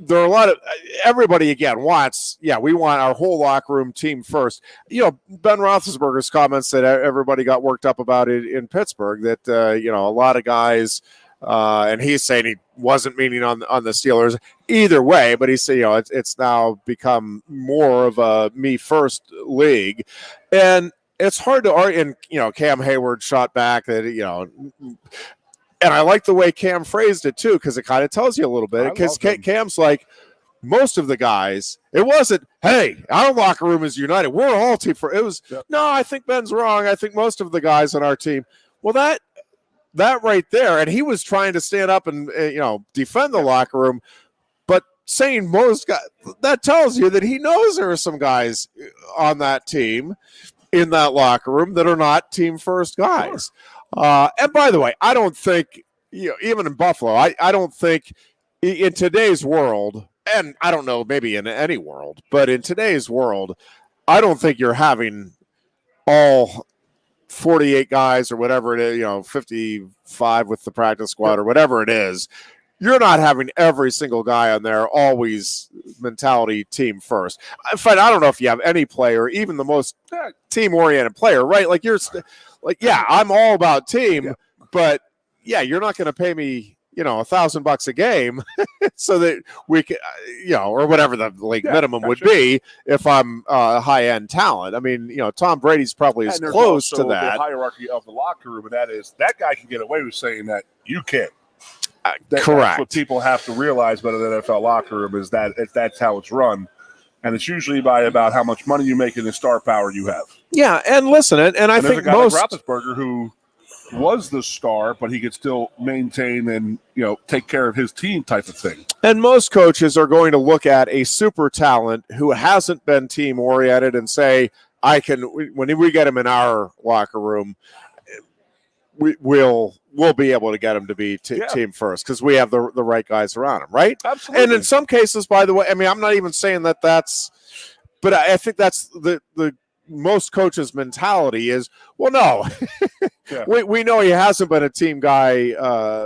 a lot of everybody again wants. Yeah, we want our whole locker room team first. Ben Roethlisberger's comments that everybody got worked up about it in Pittsburgh. That a lot of guys, and he's saying he wasn't meaning on the Steelers either way, but he's saying it's now become more of a me first league, and it's hard to argue. And Cam Hayward shot back that and I like the way Cam phrased it too, because it kind of tells you a little bit. Because Cam's like, most of the guys, it wasn't, hey, our locker room is united. We're all team for it was. Yep. No, I think Ben's wrong. I think most of the guys on our team. Well, that right there, and he was trying to stand up and defend the locker room, but saying most guys, that tells you that he knows there are some guys on that team in that locker room that are not team first guys. Sure. And by the way, I don't think, even in Buffalo, I don't think in today's world, and I don't know, maybe in any world, but in today's world, I don't think you're having all 48 guys or whatever it is, 55 with the practice squad or whatever it is. You're not having every single guy on there always mentality team first. In fact, I don't know if you have any player, even the most team-oriented player, right? Like I'm all about team, but you're not going to pay me, $1,000 a game so that we can, or whatever the league minimum would be if I'm a high-end talent. I mean, Tom Brady's probably as close to that. The hierarchy of the locker room, and that is that guy can get away with saying that you can't. Correct. That's what people have to realize about an NFL locker room is that that's how it's run. And it's usually by about how much money you make and the star power you have. Yeah, and listen, and I think most like Roethlisberger who was the star, but he could still maintain and take care of his team type of thing. And most coaches are going to look at a super talent who hasn't been team oriented and say, when we get him in our locker room, we'll be able to get him to be team first because we have the right guys around him, right? Absolutely. And in some cases, by the way, I mean, I'm not even saying that's, but I think that's the most coaches' mentality is, well, no, we know he hasn't been a team guy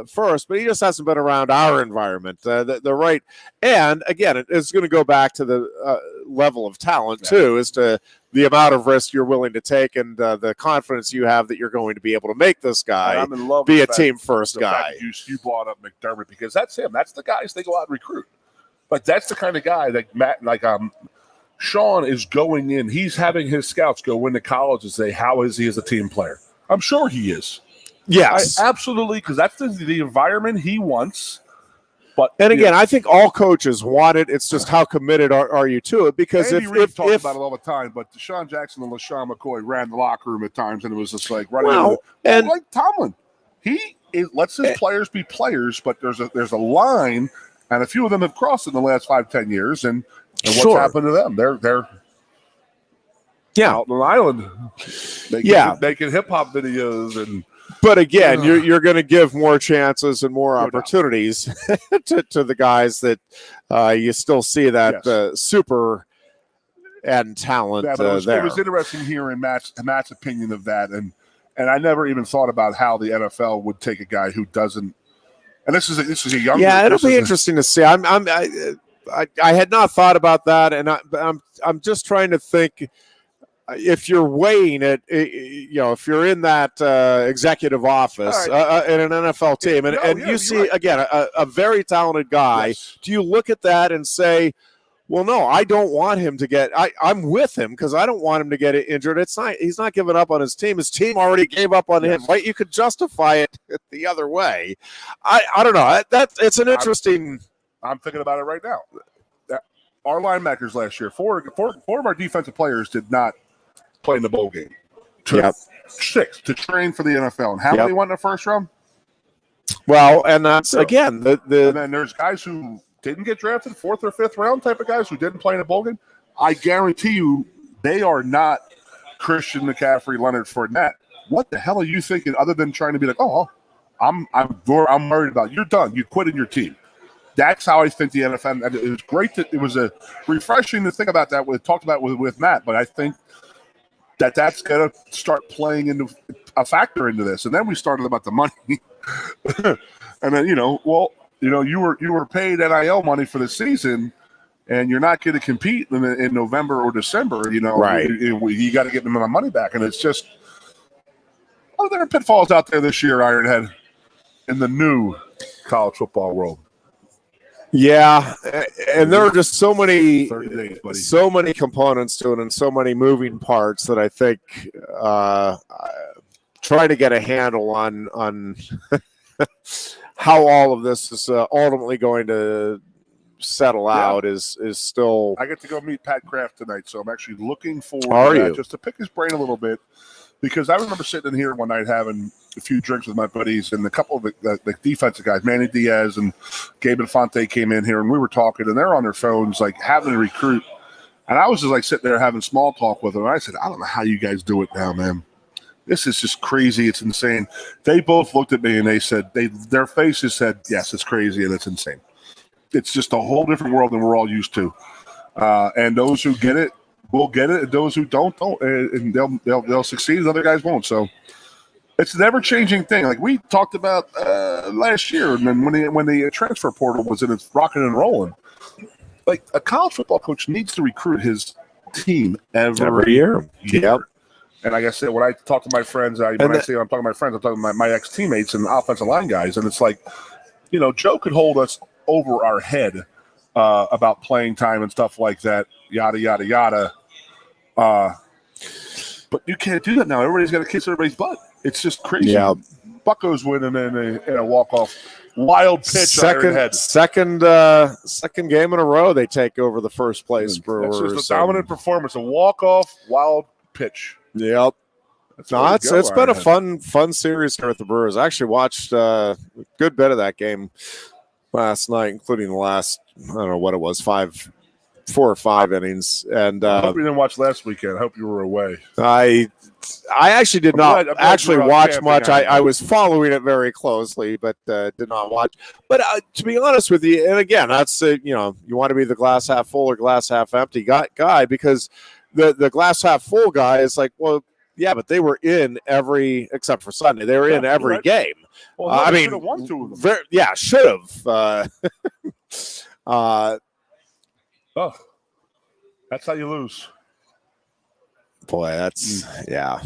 first, but he just hasn't been around our environment. The right, and again, it's going to go back to the level of talent too, as to the amount of risk you're willing to take and the confidence you have that you're going to be able to make this guy be a team first guy. You brought up McDermott because that's him. That's the guys they go out and recruit. But that's the kind of guy that Sean is going in. He's having his scouts go into college and say, how is he as a team player? I'm sure he is. Yes. Absolutely, because that's the environment he wants. But and again, I think all coaches want it. It's just how committed are you to it? Because Andy Reid talks about it all the time, but Deshaun Jackson and LaShawn McCoy ran the locker room at times, and it was just like and like Tomlin, he lets his players be players, but there's a line, and a few of them have crossed in the last 5-10 years, and what's happened to them? They're out on an island, making hip hop videos and. But again, you're going to give more chances and more opportunities to the guys that you still see that super and talent there. It was interesting hearing Matt's opinion of that, and I never even thought about how the NFL would take a guy who doesn't. And this is a younger. Yeah, it'll be interesting to see. I had not thought about that, and I'm just trying to think. If you're weighing it, if you're in that executive office in an NFL team, and you see, again, a very talented guy, do you look at that and say, well, no, I don't want him to get – I'm with him because I don't want him to get injured. He's not giving up on his team. His team already gave up on him, right? You could justify it the other way. I don't know. It's an interesting – I'm thinking about it right now. Our linebackers last year, four of our defensive players did not – play in the bowl game. 6 to train for the NFL. And how many won in the first round? Well, and that's again and then there's guys who didn't get drafted, 4th or 5th round type of guys who didn't play in a bowl game. I guarantee you they are not Christian McCaffrey, Leonard Fournette what the hell are you thinking other than trying to be like, oh, I'm worried about you're done. You quit in your team. That's how I think the NFL. And it was great that it was a refreshing to think about that. We talked about with Matt, but I think that's going to start playing into a factor into this. And then we started about the money, and then you were paid NIL money for the season, and you're not going to compete in November or December. Right? You got to get them my money back, and it's just there are pitfalls out there this year, Ironhead, in the new college football world. Yeah, and there are just so many, 30 days, buddy. So many components to it, and so many moving parts that I think trying to get a handle on how all of this is ultimately going to settle out is still. I get to go meet Pat Kraft tonight, so I'm actually looking forward to that, just to pick his brain a little bit, because I remember sitting in here one night having a few drinks with my buddies, and a couple of the defensive guys, Manny Diaz and Gabe Infante, came in here, and we were talking, and they're on their phones, like having to recruit. And I was just like sitting there having small talk with them. And I said, I don't know how you guys do it now, man. This is just crazy. It's insane. They both looked at me and they said, their faces said, yes, it's crazy and it's insane. It's just a whole different world than we're all used to. And those who get it will get it, and those who don't. And they'll succeed, and other guys won't. So it's an ever-changing thing. Like we talked about last year, and then when the transfer portal was in its rocking and rolling, like a college football coach needs to recruit his team every year. Yep. And like I said, when I talk to my friends, I'm talking to my friends, I'm talking to my ex-teammates and offensive line guys, and it's like, Joe could hold us over our head about playing time and stuff like that, yada, yada, yada. But you can't do that now. Everybody's got to kiss everybody's butt. It's just crazy. Yeah. Buccos winning in a walk-off. Wild pitch. Second game in a row they take over the first place Brewers. That's just a dominant performance. A walk-off, wild pitch. Yep. It's been a fun series here at the Brewers. I actually watched a good bit of that game last night, including the last, I don't know what it was, 4 or 5 innings. And I hope you didn't watch last weekend. I hope you were away. I actually did not watch much. I was following it very closely, but did not watch. But to be honest with you, and again, that's you want to be the glass half full or glass half empty guy, because the glass half full guy is like, well, yeah, but they were in except for Sunday, they were in every game. Well, I mean, should have won 2 of them. Should have. That's how you lose. Boy, that's yeah.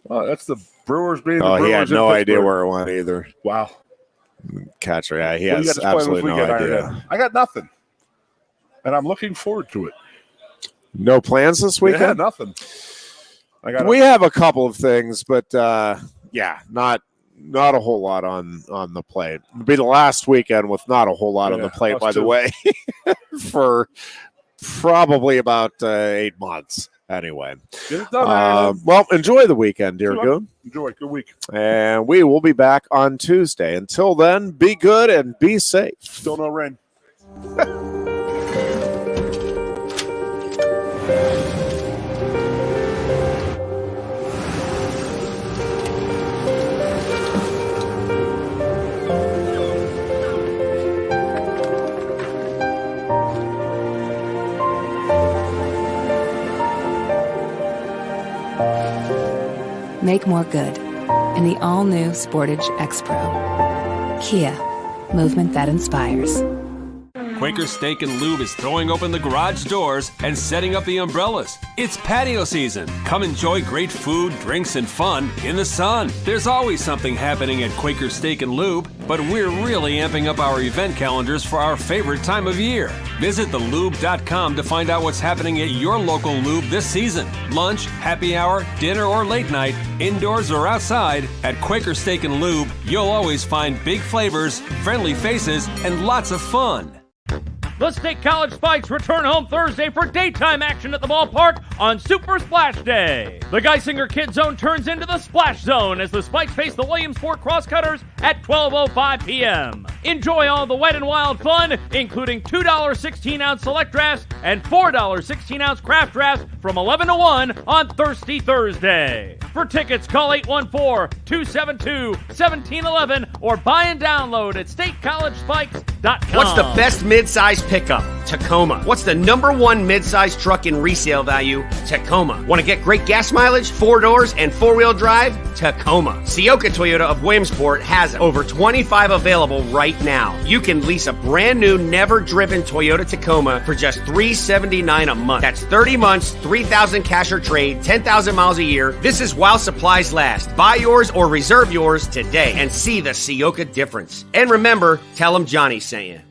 Well, that's the Brewers being the Brewers. He had no idea where it went either. Wow. Catcher, yeah, he has absolutely no idea. I got nothing, and I'm looking forward to it. No plans this weekend? Yeah, nothing. We have a couple of things, but not a whole lot on the plate. It'll be the last weekend with not a whole lot on the plate, by the way, for probably about 8 months. Anyway, get it done, well, enjoy the weekend, dear Goon. Enjoy. Good week. And we will be back on Tuesday. Until then, be good and be safe. Still no rain. Make more good in the all-new Sportage X-Pro. Kia, movement that inspires. Quaker Steak and Lube is throwing open the garage doors and setting up the umbrellas. It's patio season. Come enjoy great food, drinks, and fun in the sun. There's always something happening at Quaker Steak and Lube, but we're really amping up our event calendars for our favorite time of year. Visit thelube.com to find out what's happening at your local lube this season. Lunch, happy hour, dinner, or late night, indoors or outside, at Quaker Steak and Lube, you'll always find big flavors, friendly faces, and lots of fun. The State College Spikes return home Thursday for daytime action at the ballpark on Super Splash Day. The Geisinger Kid Zone turns into the Splash Zone as the Spikes face the Williamsport Crosscutters at 12:05 p.m. Enjoy all the wet and wild fun, including $2 16-ounce select drafts and $4 16-ounce craft drafts from 11 to 1 on Thirsty Thursday. For tickets, call 814-272-1711 or buy and download at statecollegespikes.com. What's the best mid-size pickup? Tacoma. What's the #1 mid-size truck in resale value? Tacoma. Want to get great gas mileage, 4 doors, and 4-wheel drive? Tacoma. Sioka Toyota of Williamsport has over 25 available right now. You can lease a brand new, never-driven Toyota Tacoma for just $379 a month. That's 30 months, $3,000 cash or trade, 10,000 miles a year. This is while supplies last. Buy yours or reserve yours today and see the Sioka difference. And remember, tell them Johnny sent you.